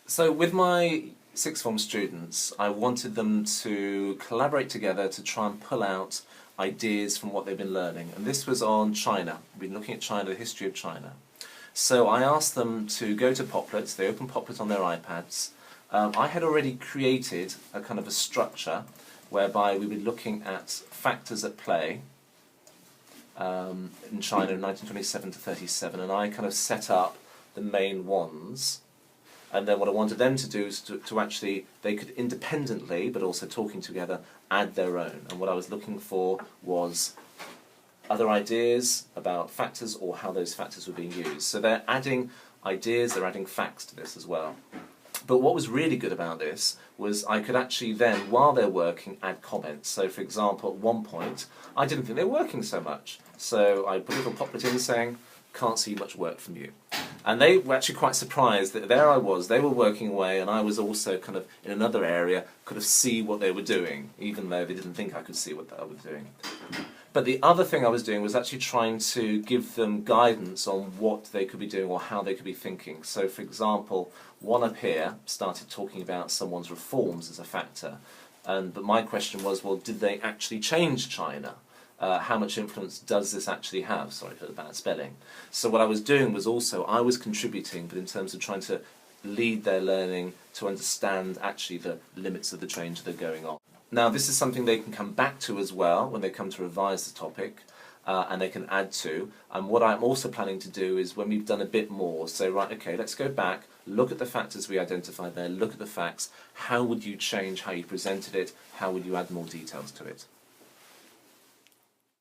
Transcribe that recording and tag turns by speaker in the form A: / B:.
A: So with my sixth form students, I wanted them to collaborate together to try and pull out ideas from what they've been learning. And this was on China. We've been looking at China, the history of China. So I asked them to go to Popplet. They opened Popplet on their iPads. I had already created a kind of a structure whereby we were looking at factors at play in China in 1927 to 37, and I kind of set up the main ones. And then what I wanted them to do is to actually, they could independently, but also talking together, add their own. And what I was looking for was other ideas about factors or how those factors were being used. So they're adding ideas, they're adding facts to this as well. But what was really good about this was I could actually then, while they're working, add comments. So for example, at one point, I didn't think they were working so much. So I put a little Popplet in saying, "Can't see much work from you." And they were actually quite surprised that there I was, they were working away, and I was also kind of in another area, could have see what they were doing, even though they didn't think I could see what I was doing. But the other thing I was doing was actually trying to give them guidance on what they could be doing or how they could be thinking. So for example, one up here started talking about someone's reforms as a factor, but my question was, well, did they actually change China? How much influence does this actually have? Sorry for the bad spelling. So what I was doing was also, I was contributing, but in terms of trying to lead their learning to understand actually the limits of the change that are going on. Now this is something they can come back to as well when they come to revise the topic, and they can add to. And what I'm also planning to do is when we've done a bit more, say, right, okay, let's go back, look at the factors we identified there, look at the facts, how would you change how you presented it, how would you add more details to it?